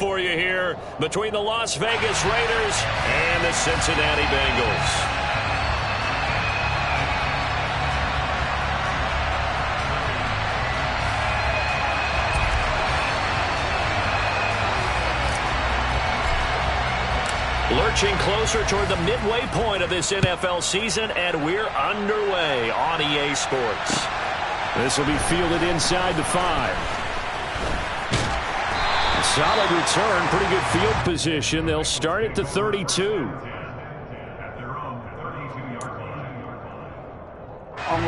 for you here between the Las Vegas Raiders and the Cincinnati Bengals. Lurching closer toward the midway point of this NFL season, and we're underway on EA Sports. This will be fielded inside the 5. A solid return, pretty good field position. They'll start at the 32.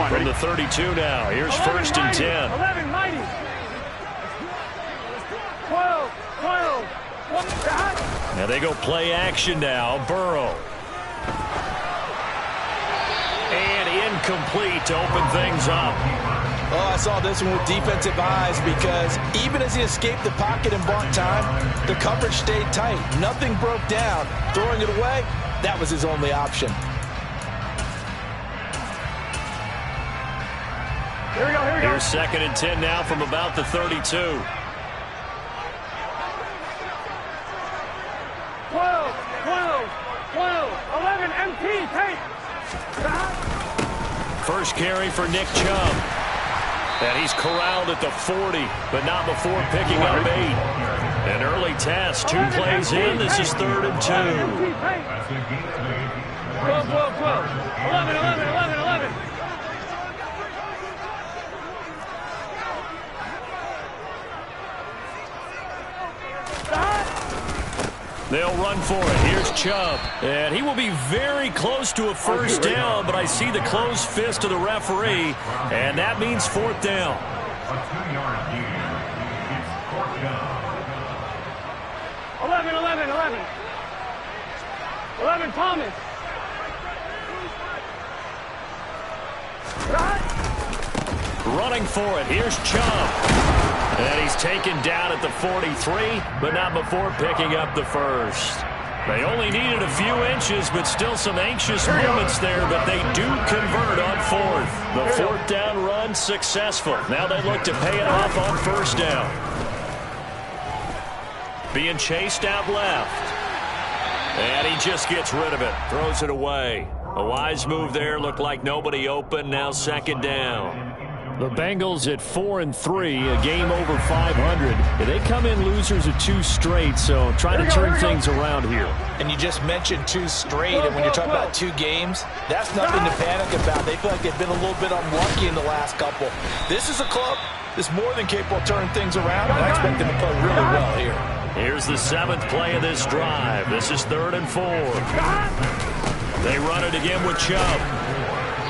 From the 32 now, here's 1st and 10. 11, mighty. 12, 12. Now they go play action now. Burrow. And incomplete to open things up. Oh, I saw this one with defensive eyes because even as he escaped the pocket and bought time, the coverage stayed tight. Nothing broke down. Throwing it away, that was his only option. Here we go, here we go. Here's 2nd and 10 now from about the 32. 12, 12, 12, 11, MT, take. First carry for Nick Chubb. And he's corralled at the 40, but not before picking up 8. An early test, 2 plays in. This is 3rd and 2. 12, 12, 12, 11, 11, 11, 11. They'll run for it. Here's Chubb. And he will be very close to a first down, but I see the closed fist of the referee, and that means 4th down. A 2-yard gain. It's 4th down. 11, 11, 11. 11, Thomas. Running for it. Here's Chubb. And he's taken down at the 43, but not before picking up the first. They only needed a few inches, but still some anxious moments there, but they do convert on 4th. The 4th down run successful. Now they look to pay it off on 1st down. Being chased out left. And he just gets rid of it. Throws it away. A wise move there. Looked like nobody open. Now 2nd down. The Bengals at 4-3, a game over 500. They come in losers of 2 straight, so trying to turn things around here. And you just mentioned 2 straight, and when you're talking about 2 games, that's nothing to panic about. They feel like they've been a little bit unlucky in the last couple. This is a club that's more than capable of turning things around, and I expect them to play really well here. Here's the 7th play of this drive. This is 3rd and 4. They run it again with Chubb.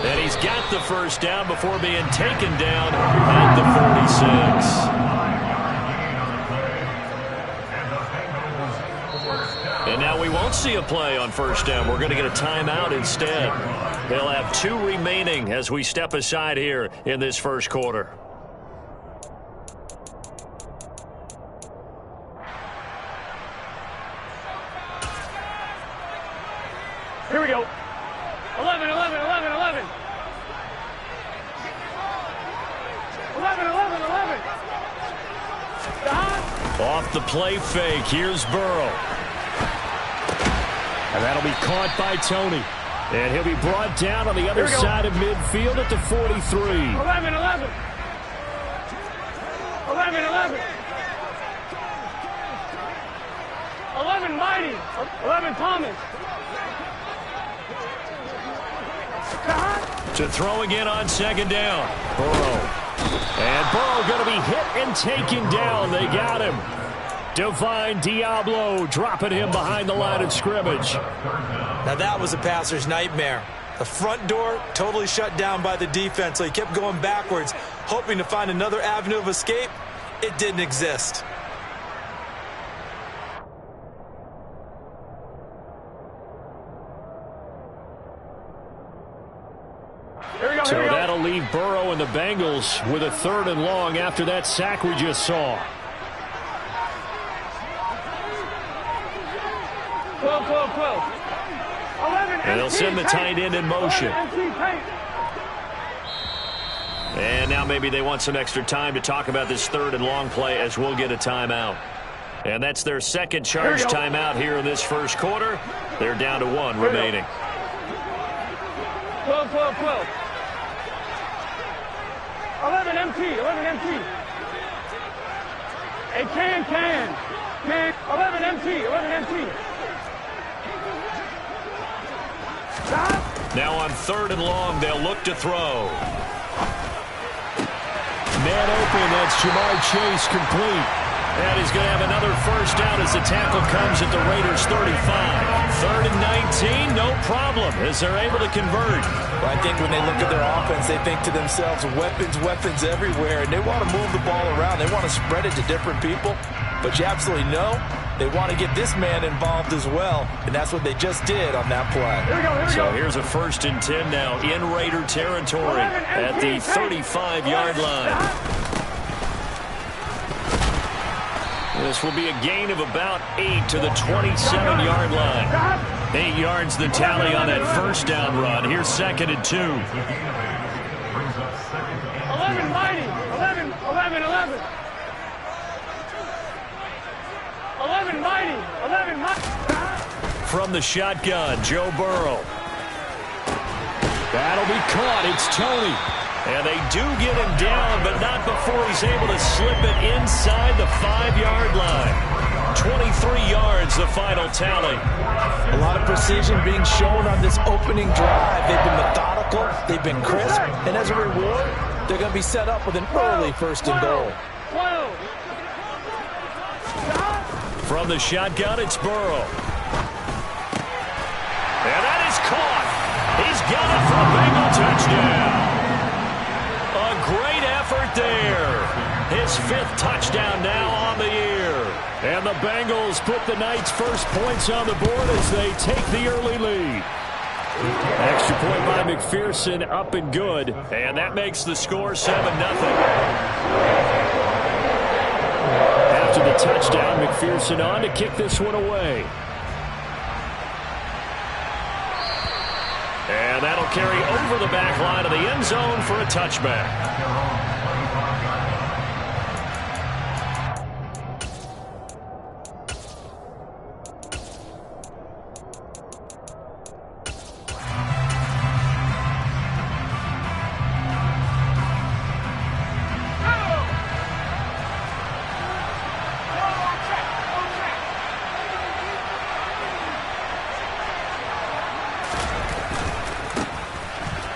And he's got the first down before being taken down at the 46. And now we won't see a play on 1st down. We're going to get a timeout instead. They'll have 2 remaining as we step aside here in this first quarter. Here we go. 11, 11, 11, 11. 11, 11, 11. Off the play fake, here's Burrow. And that'll be caught by Tony. And he'll be brought down on the other side of midfield at the 43. 11, 11. 11, 11. 11, Mighty. 11, Thomas. To throw again on 2nd down. Burrow. And Burrow going to be hit and taken down. They got him. Divine Diablo dropping him behind the line of scrimmage. Now that was a passer's nightmare. The front door totally shut down by the defense, so he kept going backwards, hoping to find another avenue of escape. It didn't exist. So that'll leave Burrow and the Bengals with a 3rd and long after that sack we just saw. 12, 12, 12. 11, And they'll send the tight end in motion. And now maybe they want some extra time to talk about this 3rd and long play as we'll get a timeout. And that's their second charge timeout here in this first quarter. They're down to 1 remaining. 12, 12, 12. 11 MT, 11 MT. Hey, can. 11 MT, 11 MT. Stop. Now on 3rd and long, they'll look to throw. Man open, that's Jamar Chase, complete. And he's going to have another first down as the tackle comes at the Raiders' 35. 3rd and 19, no problem, as they're able to convert. Well, I think when they look at their offense, they think to themselves, weapons everywhere, and they want to move the ball around. They want to spread it to different people, but you absolutely know they want to get this man involved as well, and that's what they just did on that play. So here's a 1st and 10 now in Raider territory at the 35-yard line. This will be a gain of about 8 to the 27-yard line. 8 yards the tally on that first down run. Here's 2nd and 2. 11 mighty. 11. 11 mighty. 11 mighty. From the shotgun, Joe Burrow. That'll be caught. It's Tony. And they do get him down, but not before he's able to slip it inside the 5-yard line. 23 yards, the final tally. A lot of precision being shown on this opening drive. They've been methodical, they've been crisp, and as a reward, they're going to be set up with an early 1st and goal. From the shotgun, it's Burrow. And that is caught. He's got it for a Bengal touchdown. A great effort there. His 5th touchdown now on the year. And the Bengals put the night's first points on the board as they take the early lead. Extra point by McPherson, up and good. And that makes the score 7-0. After the touchdown, McPherson on to kick this one away. And that'll carry over the back line of the end zone for a touchback.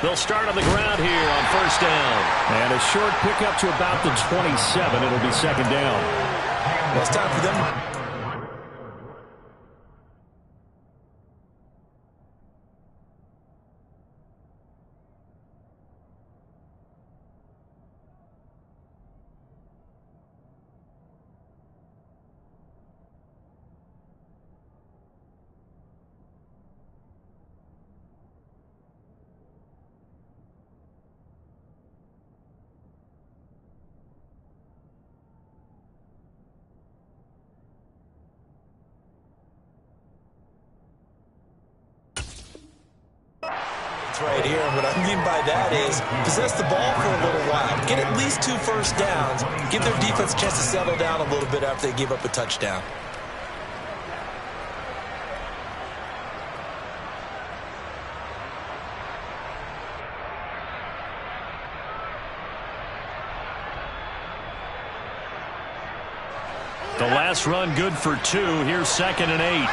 They'll start on the ground here on 1st down. And a short pickup to about the 27. It'll be 2nd down. Well, it's time for them. Right here, and what I mean by that is possess the ball for a little while, get at least 2 first downs, give their defense a chance to settle down a little bit after they give up a touchdown. The last run good for 2. Here's 2nd and 8.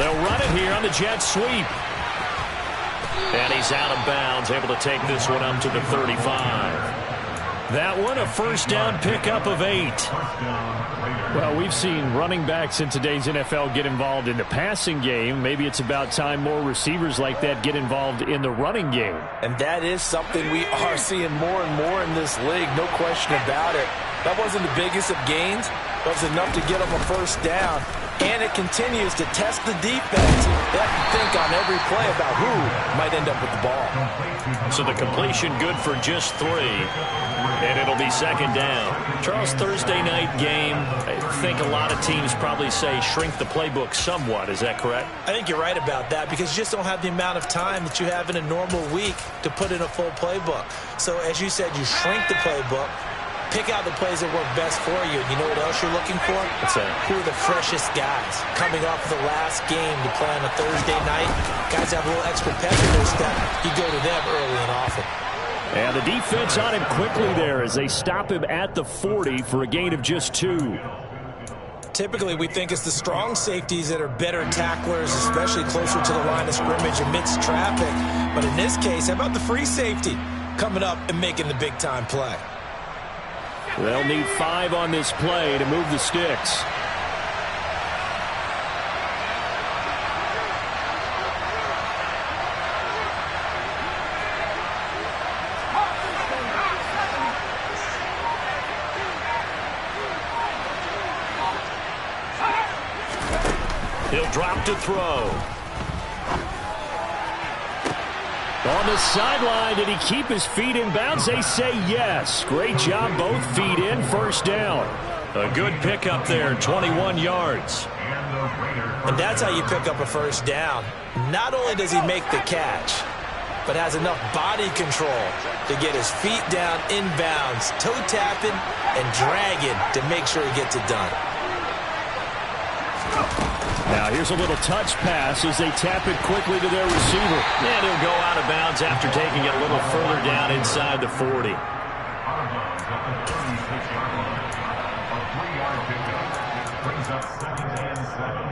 They'll run it here on the jet sweep. And he's out of bounds, able to take this one up to the 35. That one, a first down pickup of 8. Well, we've seen running backs in today's NFL get involved in the passing game. Maybe it's about time more receivers like that get involved in the running game. And that is something we are seeing more and more in this league, no question about it. That wasn't the biggest of gains. That was enough to get them a first down. And it continues to test the defense. They have to think on every play about who might end up with the ball. So the completion good for just 3. And it'll be second down. Charles, Thursday night game, I think a lot of teams probably say shrink the playbook somewhat. Is that correct? I think you're right about that because you just don't have the amount of time that you have in a normal week to put in a full playbook. So as you said, you shrink the playbook, pick out the plays that work best for you. And you know what else you're looking for? What's that? Who are the freshest guys coming off the last game to play on a Thursday night? Guys have a little extra pep in their step. You go to them early and often. And the defense on him quickly there as they stop him at the 40 for a gain of just 2. Typically, we think it's the strong safeties that are better tacklers, especially closer to the line of scrimmage amidst traffic. But in this case, how about the free safety coming up and making the big-time play? They'll need 5 on this play to move the sticks. He'll drop to throw. On the sideline, did he keep his feet in bounds? They say yes. Great job, both feet in, first down. A good pickup there, 21 yards. And that's how you pick up a first down. Not only does he make the catch, but has enough body control to get his feet down inbounds, toe tapping and dragging to make sure he gets it done. Now here's a little touch pass as they tap it quickly to their receiver. And he'll go out of bounds after taking it a little further down inside the 40. Brings up 2nd and 7.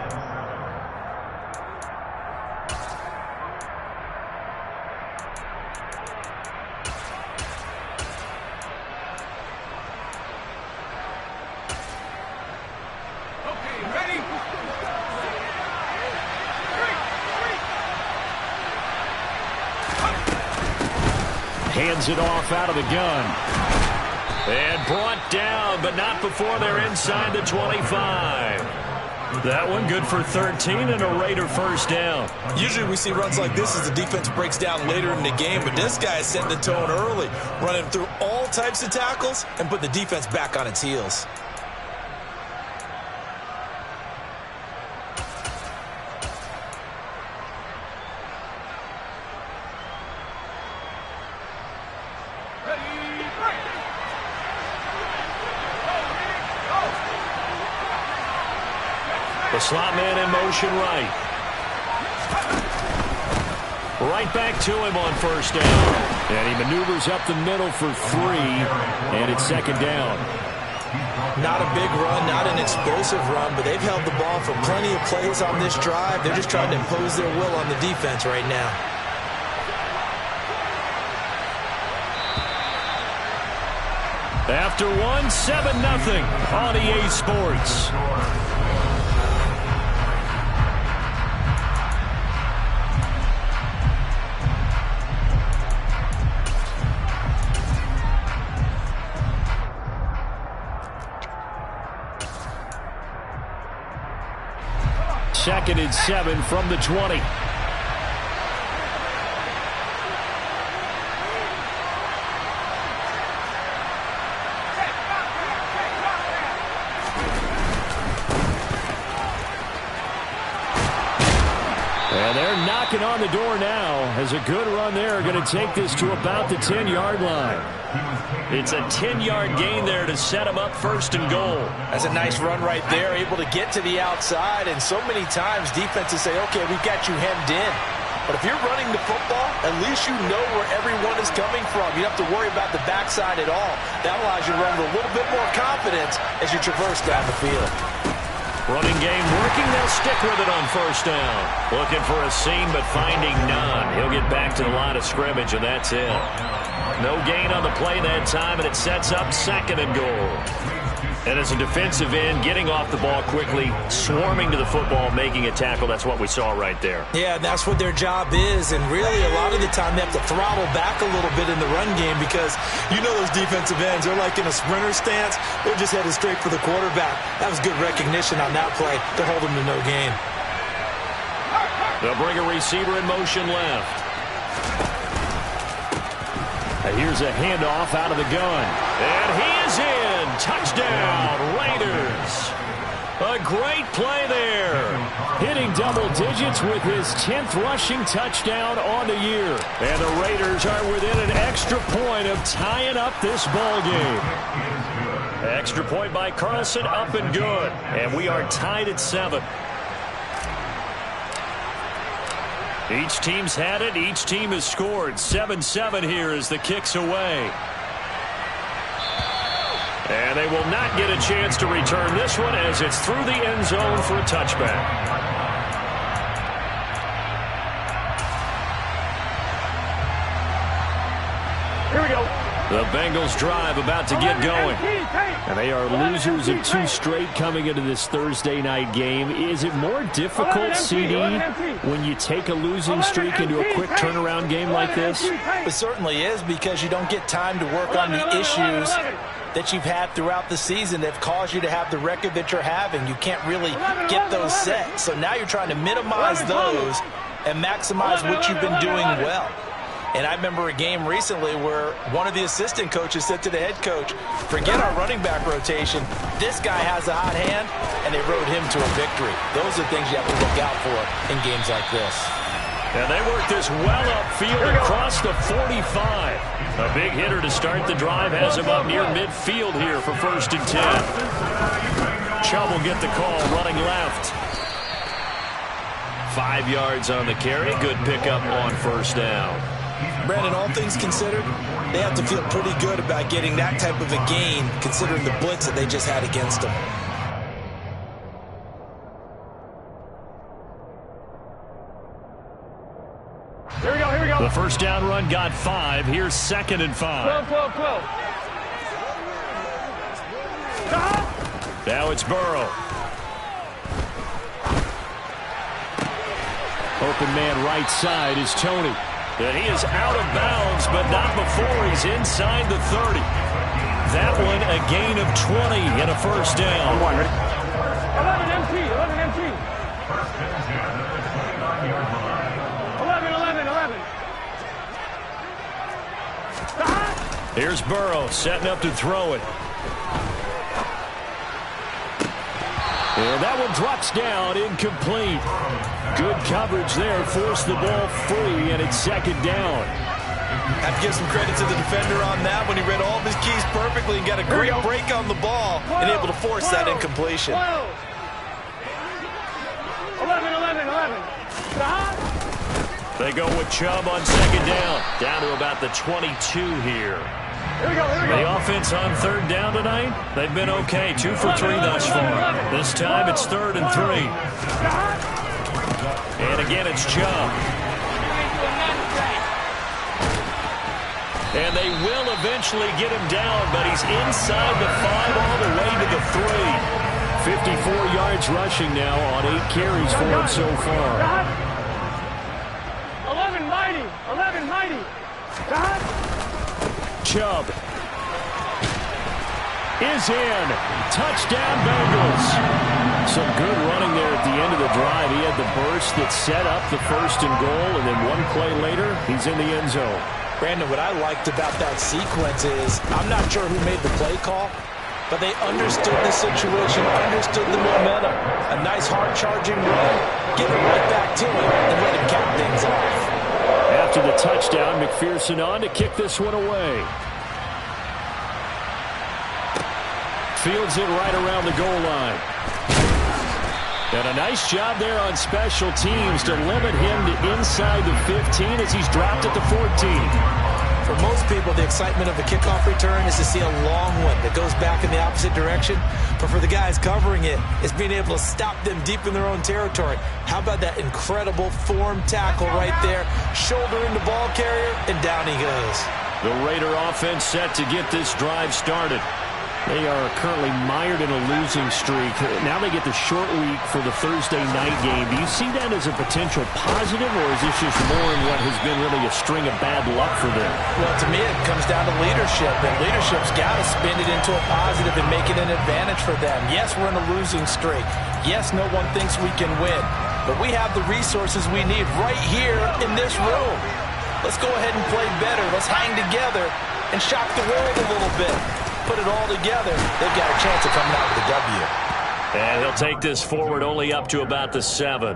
Hands it off out of the gun. And brought down, but not before they're inside the 25. That one good for 13 and a Raider first down. Usually we see runs like this as the defense breaks down later in the game, but this guy is setting the tone early, running through all types of tackles and putting the defense back on its heels. The slot man in motion right. Right back to him on first down. And he maneuvers up the middle for 3, and it's second down. Not a big run, not an explosive run, but they've held the ball for plenty of plays on this drive. They're just trying to impose their will on the defense right now. After one, 7-0 on EA Sports. Second and 7 from the 20. And they're knocking on the door now as a good run there. Going to take this to about the 10-yard line. It's a 10-yard gain there to set him up first and goal. That's a nice run right there, able to get to the outside. And so many times defenses say, okay, we've got you hemmed in. But if you're running the football, at least you know where everyone is coming from. You don't have to worry about the backside at all. That allows you to run with a little bit more confidence as you traverse down the field. Running game working. They'll stick with it on first down. Looking for a seam, but finding none. He'll get back to the line of scrimmage, and that's it. No gain on the play that time, and it sets up 2nd and goal. And as a defensive end, getting off the ball quickly, swarming to the football, making a tackle, that's what we saw right there. Yeah, that's what their job is. And really, a lot of the time, they have to throttle back a little bit in the run game because you know those defensive ends, they're like in a sprinter stance. They're just headed straight for the quarterback. That was good recognition on that play to hold them to no gain. They'll bring a receiver in motion left. Here's a handoff out of the gun. And he is in. Touchdown, Raiders. A great play there. Hitting double digits with his 10th rushing touchdown on the year. And the Raiders are within an extra point of tying up this ball game. Extra point by Carlson, up and good. And we are tied at 7. Each team's had it. Each team has scored. 7-7 here as the kick's away. And they will not get a chance to return this one as it's through the end zone for a touchback. Here we go. The Bengals drive about to get going. And they are losers of 2 straight coming into this Thursday night game. Is it more difficult, CD, when you take a losing streak into a quick turnaround game like this? It certainly is, because you don't get time to work on the issues that you've had throughout the season that have caused you to have the record that you're having. You can't really get those set. So now you're trying to minimize those and maximize what you've been doing well. And I remember a game recently where one of the assistant coaches said to the head coach, forget our running back rotation. This guy has a hot hand, and they rode him to a victory. Those are things you have to look out for in games like this. And they work this well upfield across the 45. A big hitter to start the drive has him up near midfield here for 1st and 10. Chubb will get the call running left. 5 yards on the carry. Good pickup on 1st down. Brandon, all things considered, they have to feel pretty good about getting that type of a gain considering the blitz that they just had against them. Here we go, here we go. The 1st down run got 5. Here's 2nd and 5. 12. Now it's Burrow. Open man right side is Tony. And he is out of bounds, but not before he's inside the 30. That one a gain of 20 and a 1st down. 11 MT. 11. Here's Burrow setting up to throw it. And that one drops down, incomplete. Good coverage there, forced the ball free, and it's 2nd down. Have to give some credit to the defender on that when he read all of his keys perfectly and got a great break on the ball and able to force that incompletion. 11. They go with Chubb on 2nd down. Down to about the 22 here. Here we go. The offense on 3rd down tonight, they've been okay. 2 for 3 thus far. This time it's 3rd and 3. And again, it's Chubb. And they will eventually get him down, but he's inside the 5 all the way to the 3. 54 yards rushing now on 8 carries for him so far. 11 mighty. Chubb is in. Touchdown, Bengals. Some good running there at the end of the drive. He had the burst that set up the 1st and goal, and then one play later, he's in the end zone. Brandon, what I liked about that sequence is I'm not sure who made the play call, but they understood the situation, understood the momentum. A nice hard-charging run, give it right back to him, and let him cap things off. After the touchdown, McPherson on to kick this one away. Fields it right around the goal line. And a nice job there on special teams to limit him to inside the 15 as he's dropped at the 14. For most people, the excitement of a kickoff return is to see a long one that goes back in the opposite direction. But for the guys covering it, it's being able to stop them deep in their own territory. How about that incredible form tackle right there? Shoulder into ball carrier, and down he goes. The Raider offense set to get this drive started. They are currently mired in a losing streak. Now they get the short week for the Thursday night game. Do you see that as a potential positive, or is this just more in what has been really a string of bad luck for them? Well, to me, it comes down to leadership, and leadership's got to spin it into a positive and make it an advantage for them. Yes, we're in a losing streak. Yes, no one thinks we can win, but we have the resources we need right here in this room. Let's go ahead and play better. Let's hang together and shock the world a little bit. Put it all together, they've got a chance of coming out with a W. And he'll take this forward only up to about the 7.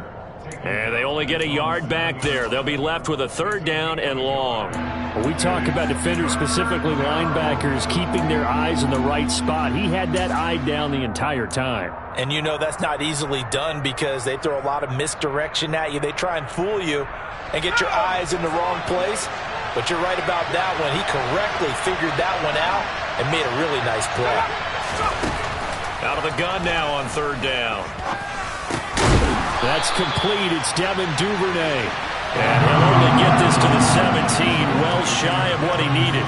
And they only get a yard back there. They'll be left with a 3rd down and long. When we talk about defenders, specifically linebackers, keeping their eyes in the right spot, he had that eye down the entire time. And you know that's not easily done because they throw a lot of misdirection at you. They try and fool you and get your eyes in the wrong place. But you're right about that one. He correctly figured that one out and made a really nice play. Out of the gun now on 3rd down. That's complete. It's Devin Duvernay. And he'll only get this to the 17, well shy of what he needed.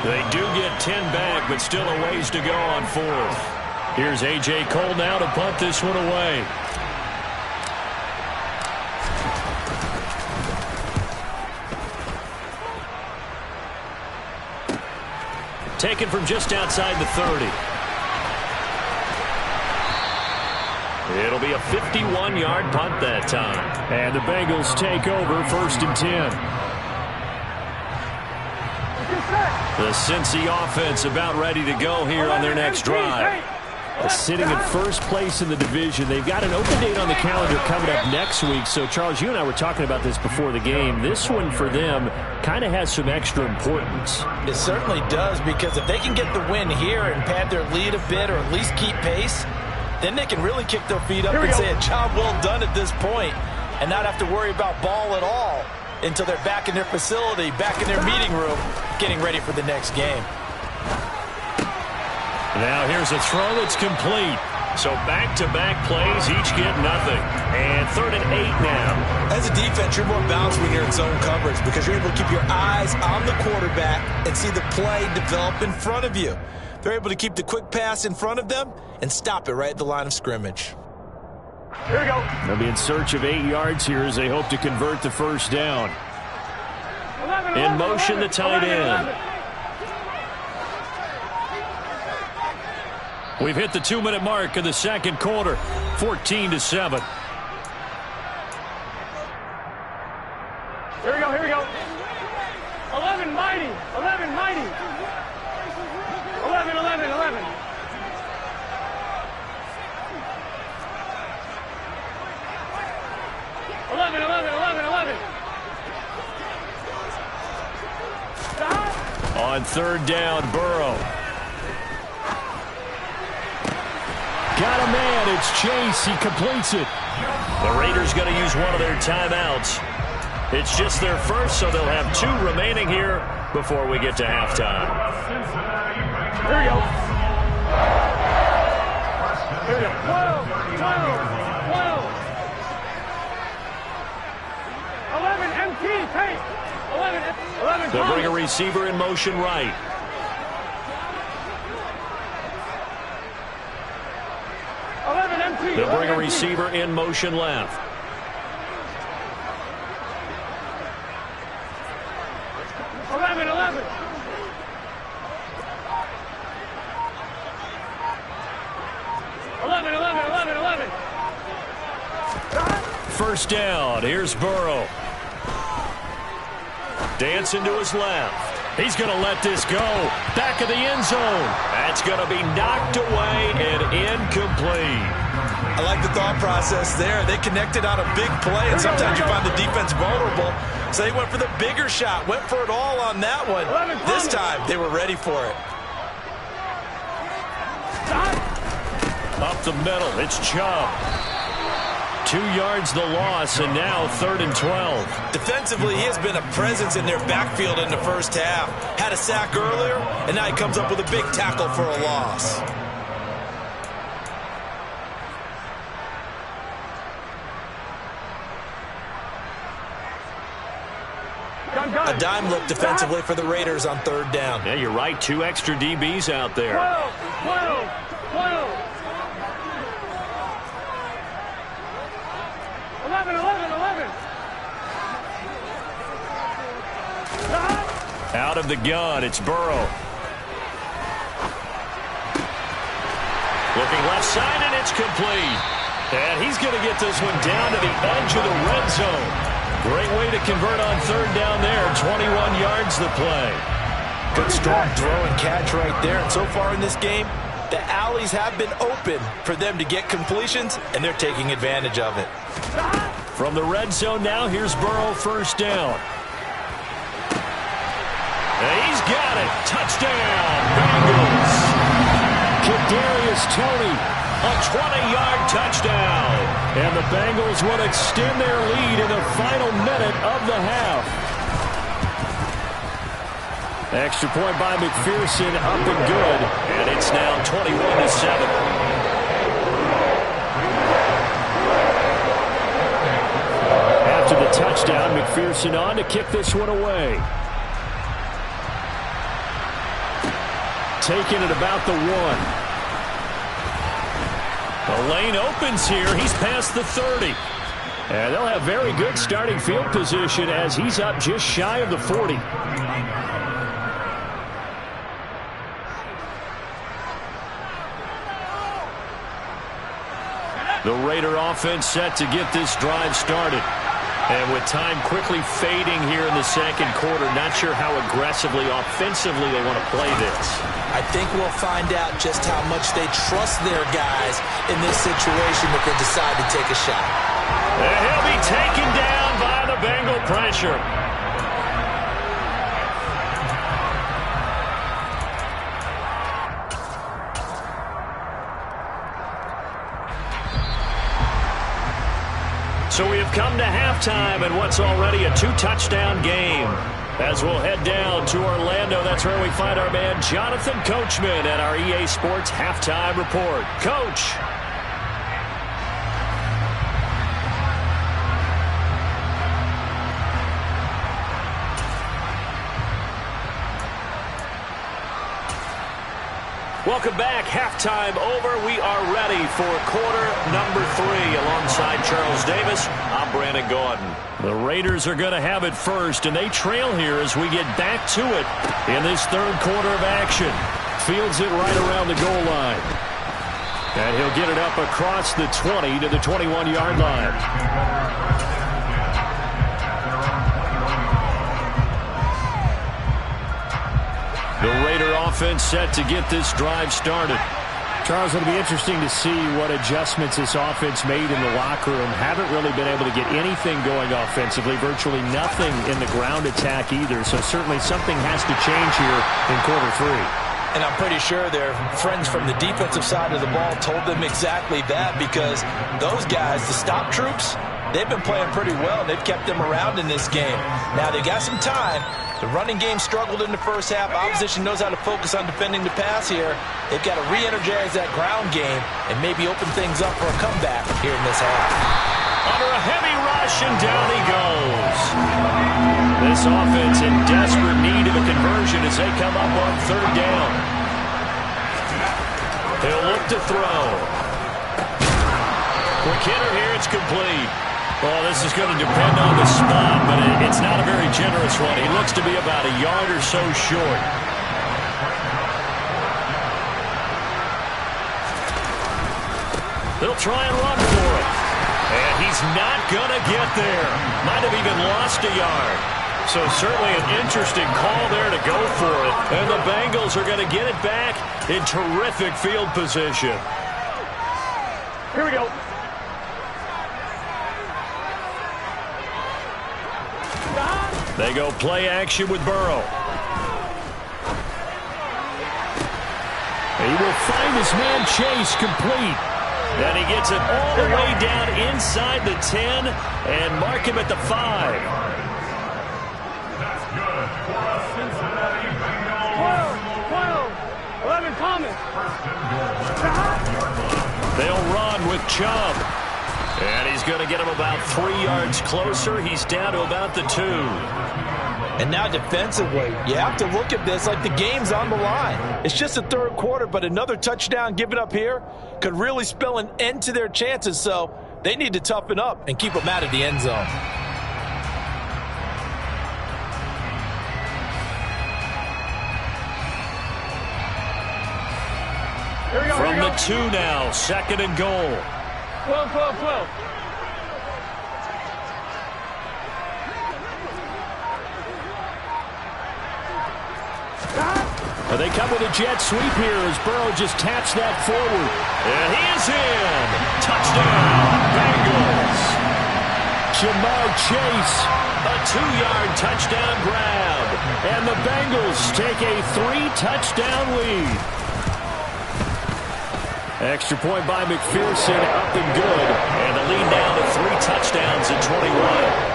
They do get 10 back, but still a ways to go on 4th. Here's A.J. Cole now to punt this one away. Taken from just outside the 30. It'll be a 51-yard punt that time. And the Bengals take over 1st and 10. The Cincy offense about ready to go here on their next drive. Sitting in first place in the division. They've got an open date on the calendar coming up next week. So, Charles, you and I were talking about this before the game. This one for them kind of has some extra importance. It certainly does, because if they can get the win here and pad their lead a bit or at least keep pace, then they can really kick their feet up and say a job well done at this point and not have to worry about ball at all until they're back in their facility, back in their meeting room, getting ready for the next game. Now here's a throw that's complete. So back-to-back plays, each get nothing. And 3rd and 8 now. As a defense, you're more balanced when you're in zone coverage because you're able to keep your eyes on the quarterback and see the play develop in front of you. They're able to keep the quick pass in front of them and stop it right at the line of scrimmage. Here we go. They'll be in search of 8 yards here as they hope to convert the 1st down. 11, In motion, the tight 11, end. 11. We've hit the 2-minute mark of the 2nd quarter, 14-7. Here we go, here we go. 11 mighty, 11 mighty. 11, 11, 11. 11, 11, 11, 11. On 3rd down, Burrow. Got a man. It's Chase. He completes it. The Raiders going to use one of their timeouts. It's just their first, so they'll have 2 remaining here before we get to halftime. Here we go. Here we go. 12, 12, 12. 11 MT, pace. 11, They'll bring a receiver in motion right. 11 MT. They'll bring a receiver in motion left. 11, 11. 11, 11, 11, 11. 1st down. Here's Burrow. Dancing to his left. He's going to let this go. Back of the end zone. That's going to be knocked away and incomplete. I like the thought process there. They connected on a big play, and sometimes you find the defense vulnerable. So they went for the bigger shot, went for it all on that one. This time, they were ready for it. Up the middle, it's Chubb. 2 yards the loss, and now 3rd and 12. Defensively, he has been a presence in their backfield in the first half. Had a sack earlier, and now he comes up with a big tackle for a loss. Gun, A dime look defensively for the Raiders on third down. Yeah, you're right. 2 extra DBs out there. 12. Out of the gun, it's Burrow. Looking left side, and it's complete. And he's going to get this one down to the edge of the red zone. Great way to convert on third down there. 21 yards the play. Good strong throw and catch right there. And so far in this game, the alleys have been open for them to get completions, and they're taking advantage of it. From the red zone now, here's Burrow, first down. And he's got it. Touchdown, Bengals. Kadarius Toney, a 20-yard touchdown. And the Bengals will extend their lead in the final minute of the half. Extra point by McPherson, up and good. And it's now 21-7. After the touchdown, McPherson on to kick this one away. Taking it about the 1. The lane opens here. He's past the 30. And they'll have very good starting field position as he's up just shy of the 40. The Raider offense set to get this drive started. And with time quickly fading here in the second quarter, not sure how aggressively, offensively they want to play this. I think we'll find out just how much they trust their guys in this situation if they decide to take a shot. And he'll be taken down by the Bengal pressure. So we have come to halftime in what's already a 2-touchdown game. As we'll head down to Orlando, that's where we find our man Jonathan Coachman at our EA Sports Halftime Report. Coach. Welcome back. Halftime over. We are ready for quarter number 3. Alongside Charles Davis, I'm Brandon Gaudin. The Raiders are going to have it first, and they trail here as we get back to it in this third quarter of action. Fields it right around the goal line. And he'll get it up across the 20 to the 21-yard line. The Raider offense set to get this drive started. Charles, it'll be interesting to see what adjustments this offense made in the locker room. Haven't really been able to get anything going offensively, virtually nothing in the ground attack either. So certainly something has to change here in quarter 3. And I'm pretty sure their friends from the defensive side of the ball told them exactly that, because those guys, the stop troops, they've been playing pretty well. They've kept them around in this game. Now they've got some time. The running game struggled in the first half. Opposition knows how to focus on defending the pass here. They've got to re-energize that ground game and maybe open things up for a comeback here in this half. Under a heavy rush, and down he goes. This offense in desperate need of a conversion as they come up on third down. He'll look to throw. Quick hitter here, it's complete. Well, this is going to depend on the spot, but it's not a very generous one. He looks to be about a yard or so short. They'll try and run for it. And he's not going to get there. Might have even lost a yard. So certainly an interesting call there to go for it. And the Bengals are going to get it back in terrific field position. Here we go. They go play action with Burrow. He will find his man Chase complete. And he gets it all the way down inside the 10 and mark him at the 5. That's good for a Cincinnati Bengals. 12, 11 coming. They'll run with Chubb. And he's going to get him about 3 yards closer. He's down to about the 2. And now defensively, you have to look at this like the game's on the line. It's just the third quarter, but another touchdown given up here could really spell an end to their chances, so they need to toughen up and keep them out of the end zone. From the 2 now, 2nd and goal. 12. They come with a jet sweep here as Burrow just taps that forward. And he is in. Touchdown, Bengals. Jamar Chase. A 2-yard touchdown grab. And the Bengals take a 3-touchdown lead. Extra point by McPherson, up and good. And the lead now to 3 touchdowns at 21.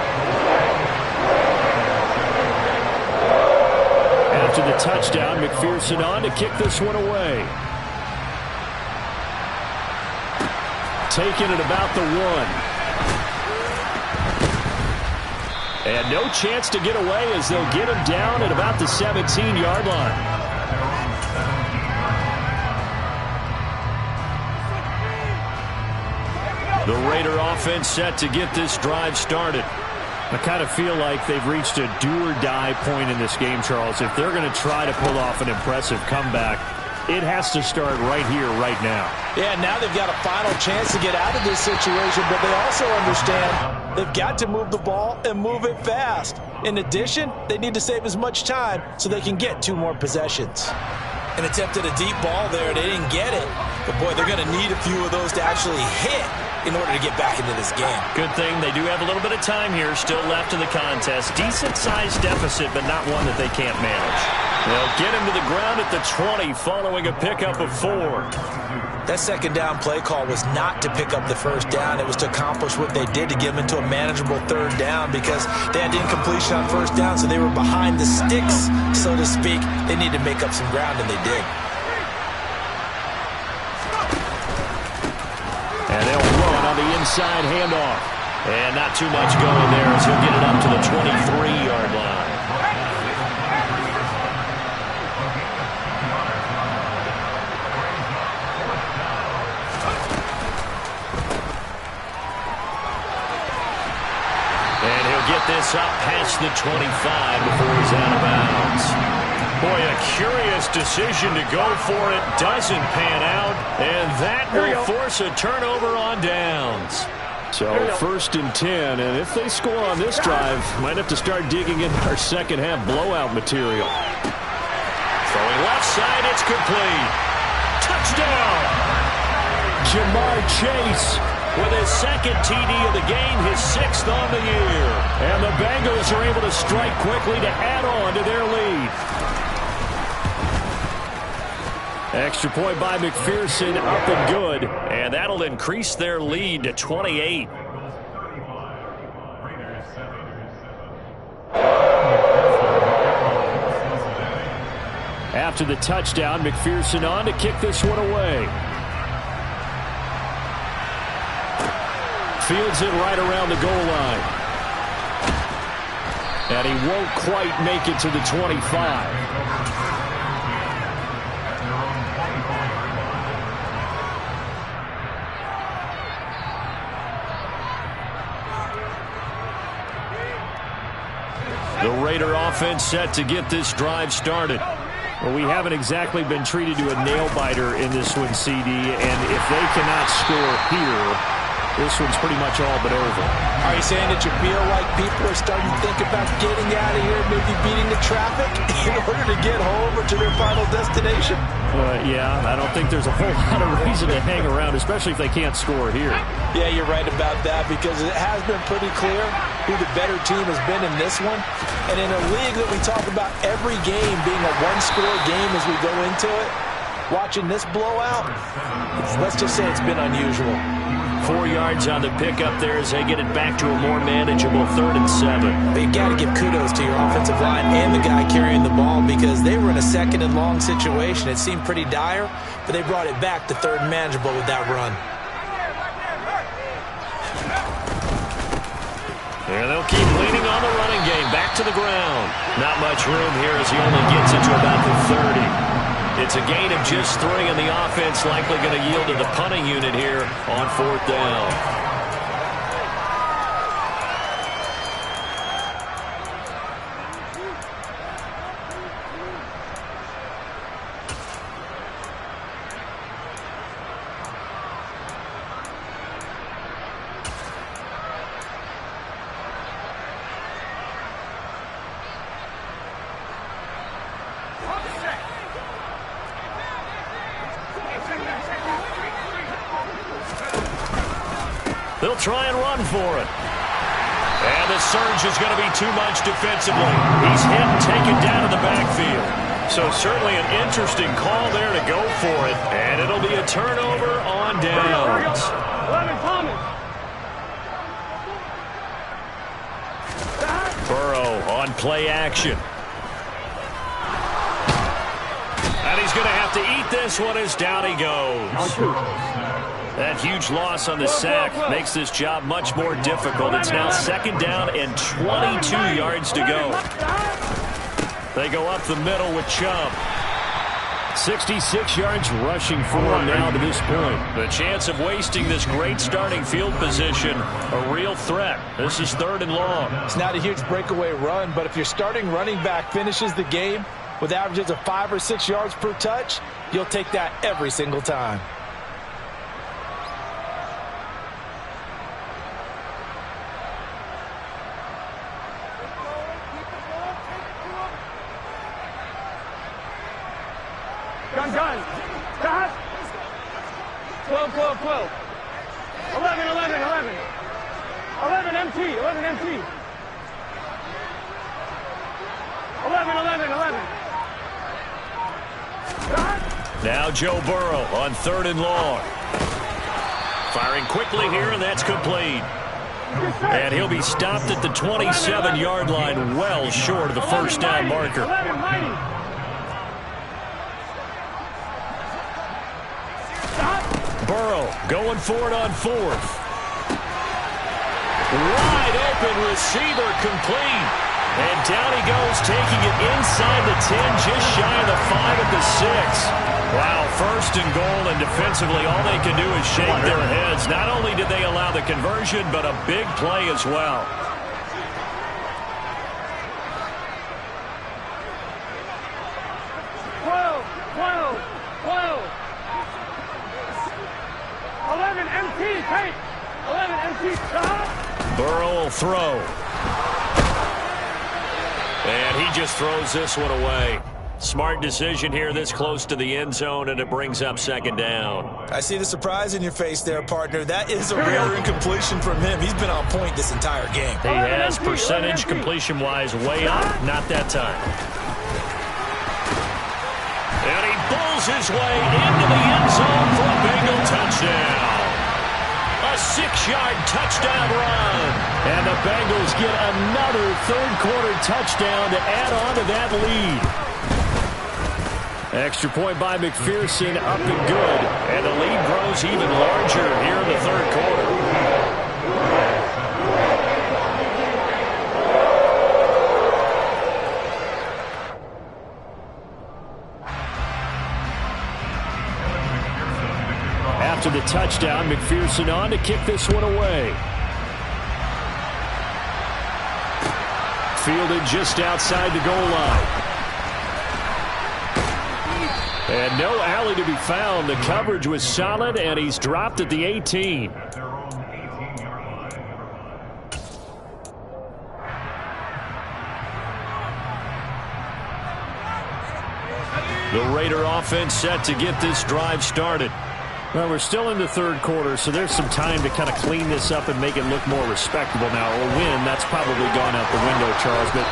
After the touchdown, McPherson on to kick this one away. Taken at about the 1. And no chance to get away as they'll get him down at about the 17-yard line. The Raider offense set to get this drive started. I kind of feel like they've reached a do-or-die point in this game, Charles. If they're going to try to pull off an impressive comeback, it has to start right here, right now. Yeah, now they've got a final chance to get out of this situation, but they also understand they've got to move the ball and move it fast. In addition, they need to save as much time so they can get 2 more possessions. An attempt at a deep ball there, they didn't get it. But, boy, they're going to need a few of those to actually hit in order to get back into this game. Good thing they do have a little bit of time here still left in the contest. Decent-sized deficit, but not one that they can't manage. They'll get him to the ground at the 20 following a pickup of 4. That second down play call was not to pick up the first down. It was to accomplish what they did to get them into a manageable third down because they had incompletion on first down, so they were behind the sticks, so to speak. They need to make up some ground, and they did. And they'll run on the inside handoff. And not too much going there as he'll get it up to the 23-yard line. And he'll get this up past the 25 before he's out of bounds. Boy, a curious decision to go for it. Doesn't pan out. And that will force a turnover on downs. So 1st and 10. And if they score on this drive, might have to start digging in our second-half blowout material. Throwing left side, it's complete. Touchdown! Jamar Chase with his 2nd TD of the game, his 6th on the year. And the Bengals are able to strike quickly to add on to their lead. Extra point by McPherson, up and good. And that'll increase their lead to 28. After the touchdown, McPherson on to kick this one away. Fields it right around the goal line. And he won't quite make it to the 25. The Raider offense set to get this drive started. Well, we haven't exactly been treated to a nail-biter in this one, CD, and if they cannot score here, this one's pretty much all but over. Are you saying that you feel like people are starting to think about getting out of here, maybe beating the traffic in order to get home or to their final destination? Yeah, I don't think there's a whole lot of reason to hang around, especially if they can't score here. Yeah, you're right about that because it has been pretty clear who the better team has been in this one. And in a league that we talk about every game being a one-score game as we go into it, watching this blowout, let's just say it's been unusual. 4 yards on the pickup there as they get it back to a more manageable 3rd and 7. But you got to give kudos to your offensive line and the guy carrying the ball because they were in a 2nd and long situation. It seemed pretty dire, but they brought it back to 3rd and manageable with that run. And they'll keep leaning on the running game. Back to the ground. Not much room here as he only gets it to about the 30. It's a gain of just 3, and the offense likely going to yield to the punting unit here on 4th down. They'll try and run for it. And the surge is going to be too much defensively. He's hit and taken down in the backfield. So certainly an interesting call there to go for it. And it'll be a turnover on downs. 11, Thomas. Burrow on play action. And he's going to have to eat this one as down he goes. That huge loss on the sack makes this job much more difficult. It's now 2nd down and 22 yards to go. They go up the middle with Chubb. 66 yards rushing for him now to this point. The chance of wasting this great starting field position, a real threat. This is 3rd and long. It's not a huge breakaway run, but if your starting running back finishes the game with averages of 5 or 6 yards per touch, you'll take that every single time. Gun. Stop. 12, 12, 12. 11, 11, 11. 11 MT, 11 MT. 11, 11, 11. Stop. Now Joe Burrow on 3rd and long. Firing quickly here, and that's complete. And he'll be stopped at the 27-yard line, well short of the 1st down marker. 11, mighty. Burrow going for it on 4th. Wide open receiver complete. And down he goes, taking it inside the 10, just shy of the 5 at the 6. Wow, 1st and goal, and defensively all they can do is shake their heads. Not only did they allow the conversion, but a big play as well. Burrow will throw. And he just throws this one away. Smart decision here this close to the end zone, and it brings up 2nd down. I see the surprise in your face there, partner. That is a rare incompletion from him. He's been on point this entire game. He has percentage completion-wise way up. Not that time. And he pulls his way into the end zone for a Bengal touchdown. A 6-yard touchdown run. And the Bengals get another 3rd-quarter touchdown to add on to that lead. Extra point by McPherson, up and good. And the lead grows even larger here in the 3rd quarter. After the touchdown, McPherson on to kick this one away. Fielded just outside the goal line. And no alley to be found. The coverage was solid, and he's dropped at the 18. The Raider offense set to get this drive started. Well, we're still in the 3rd quarter, so there's some time to kind of clean this up and make it look more respectable now. A win, that's probably gone out the window, Charles, but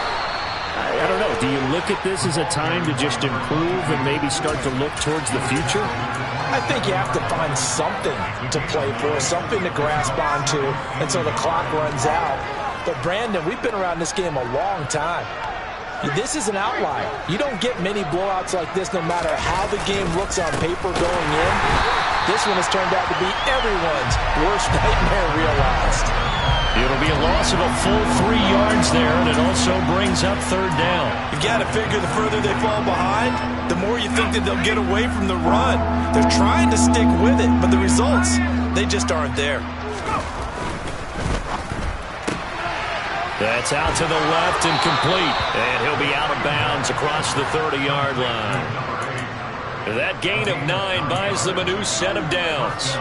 I don't know. Do you look at this as a time to just improve and maybe start to look towards the future? I think you have to find something to play for, something to grasp onto until the clock runs out. But, Brandon, we've been around this game a long time. This is an outlier. You don't get many blowouts like this no matter how the game looks on paper going in. This one has turned out to be everyone's worst nightmare realized. It'll be a loss of a full 3 yards there, and it also brings up third down. You've got to figure the further they fall behind, the more you think that they'll get away from the run. They're trying to stick with it, but the results, they just aren't there. That's out to the left and complete. And he'll be out of bounds across the 30-yard line. That gain of 9 buys them a new set of downs.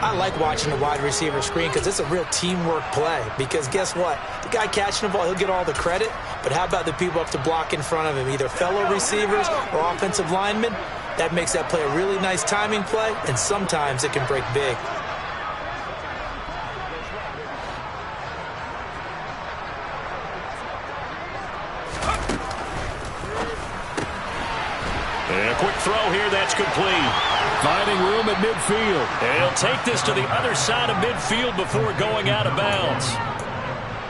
I like watching the wide receiver screen because it's a real teamwork play. Because guess what? The guy catching the ball, he'll get all the credit. But how about the people up to block in front of him, either fellow receivers or offensive linemen? That makes that play a really nice timing play, and sometimes it can break big. And a quick throw here, that's complete. Finding room at midfield. And he'll take this to the other side of midfield before going out of bounds.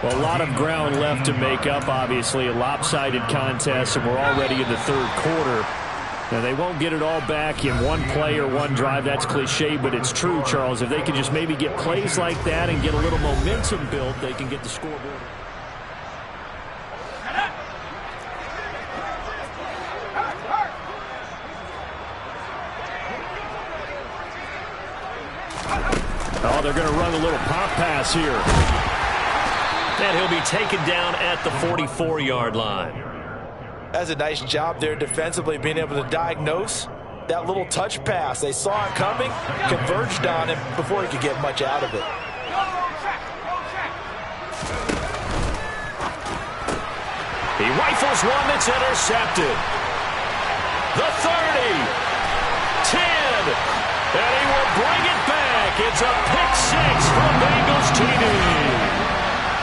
Well, a lot of ground left to make up, obviously. A lopsided contest, and we're already in the third quarter. Now, they won't get it all back in one play or one drive. That's cliche, but it's true, Charles. If they can just maybe get plays like that and get a little momentum built, they can get the scoreboard. Oh, they're going to run a little pop pass here. And he'll be taken down at the 44-yard line. That's a nice job there defensively, being able to diagnose that little touch pass. They saw it coming, converged on him before he could get much out of it. He rifles one that's intercepted. The 30, 10, and he will bring it back. It's a pick six from Bengals TD.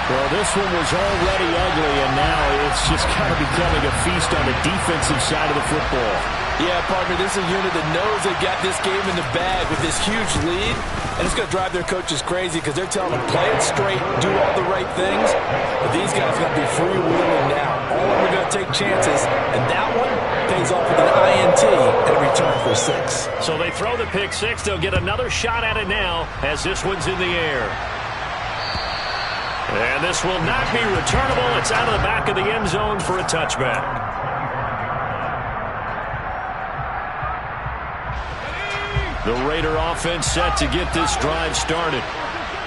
Well, this one was already ugly, and now it's just kind of becoming a feast on the defensive side of the football. Yeah, partner, this is a unit that knows they've got this game in the bag with this huge lead, and it's going to drive their coaches crazy because they're telling them, play it straight, do all the right things. But these guys are going to be freewheeling now. All of them are going to take chances, and that one pays off with an INT and a return for 6. So they throw the pick six. They'll get another shot at it now as this one's in the air. And this will not be returnable. It's out of the back of the end zone for a touchback. The Raider offense set to get this drive started.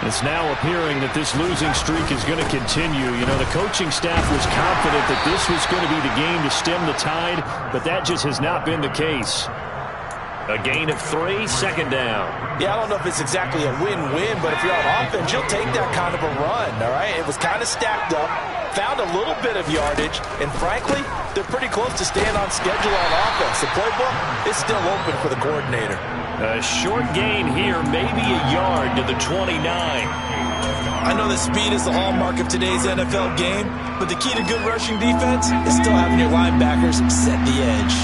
It's now appearing that this losing streak is going to continue. You know, the coaching staff was confident that this was going to be the game to stem the tide, but that just has not been the case. A gain of 3, second down. Yeah, I don't know if it's exactly a win-win, but if you're on offense, you'll take that kind of a run, all right? It was kind of stacked up, found a little bit of yardage, and frankly, they're pretty close to staying on schedule on offense. The playbook is still open for the coordinator. A short gain here, maybe a yard to the 29. I know that speed is the hallmark of today's NFL game, but the key to good rushing defense is still having your linebackers set the edge.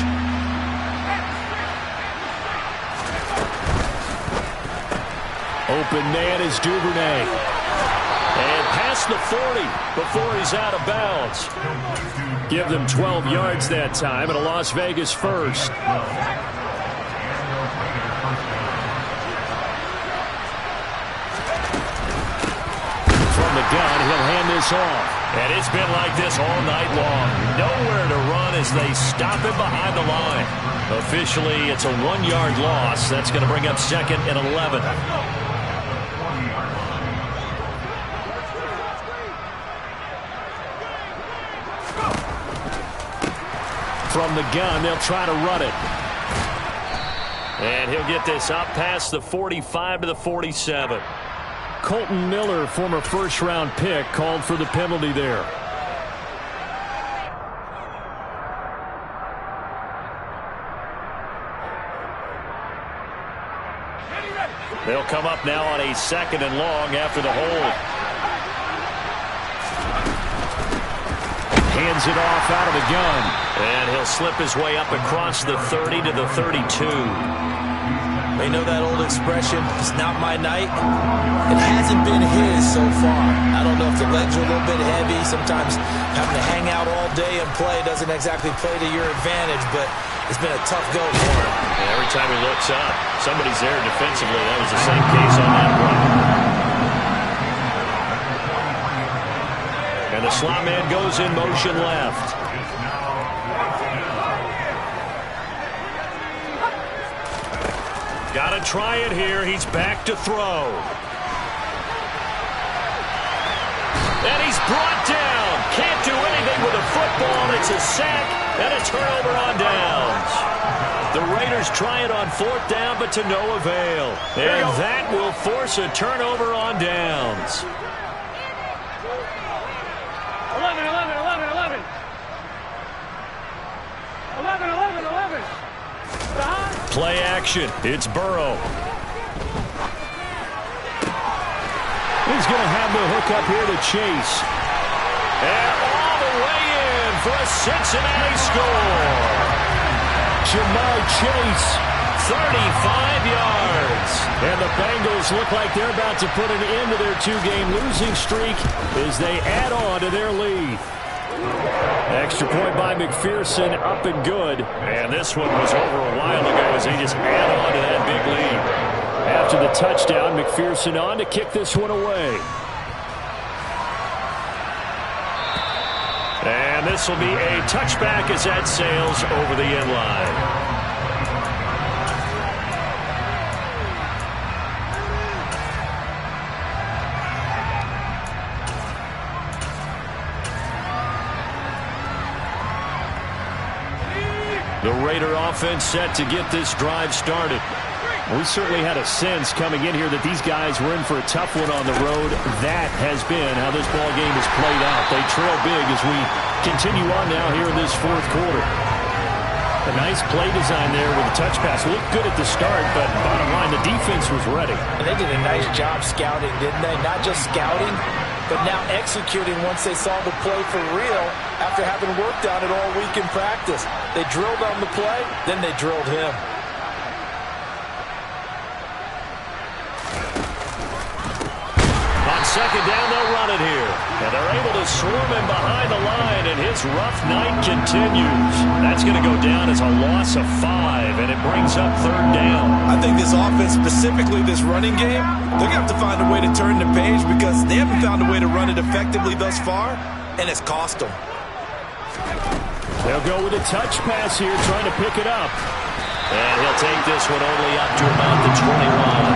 Open man is Duvernay. And past the 40 before he's out of bounds. Give them 12 yards that time and a Las Vegas first. From the gun, he'll hand this off. And it's been like this all night long. Nowhere to run as they stop him behind the line. Officially, it's a 1-yard loss. That's going to bring up second and 11. From the gun, they'll try to run it. And he'll get this up past the 45 to the 47. Colton Miller, former first-round pick, called for the penalty there. They'll come up now on a second and long after the hold. Hands it off out of the gun. And he'll slip his way up across the 30 to the 32. You know that old expression, it's not my night? It hasn't been his so far. I don't know if the legs are a little bit heavy. Sometimes having to hang out all day and play doesn't exactly play to your advantage, but it's been a tough go for him. And every time he looks up, somebody's there defensively. That was the same case on that play. And the slot man goes in motion left. Got to try it here. He's back to throw. And he's brought down. Can't do anything with a football. It's a sack and a turnover on downs. The Raiders try it on 4th down, but to no avail. And that will force a turnover on downs. 11, 11, 11, 11. 11, 11, 11. Play action. It's Burrow. He's going to have the hook up here to Chase. And all the way in for a Cincinnati score. Jamar Chase. 35 yards. And the Bengals look like they're about to put an end to their 2-game losing streak as they add on to their lead. Extra point by McPherson, up and good. And this one was over a while ago as they just add on to that big lead. After the touchdown, McPherson on to kick this one away. And this will be a touchback as that sails over the end line. The Raider offense set to get this drive started. We certainly had a sense coming in here that these guys were in for a tough one on the road. That has been how this ball game has played out. They trail big as we continue on now here in this 4th quarter. A nice play design there with the touch pass. Looked good at the start, but bottom line, the defense was ready. And they did a nice job scouting, didn't they? Not just scouting, but now executing once they saw the play for real after having worked on it all week in practice. They drilled on the play, then they drilled him. On 2nd down, they'll run it here. And they're able to swarm him behind the line, and his rough night continues. That's going to go down as a loss of 5, and it brings up 3rd down. I think this offense, specifically this running game, they're going to have to find a way to turn the page because they haven't found a way to run it effectively thus far, and it's cost them. They'll go with a touch pass here, trying to pick it up. And he'll take this one only up to about the 21.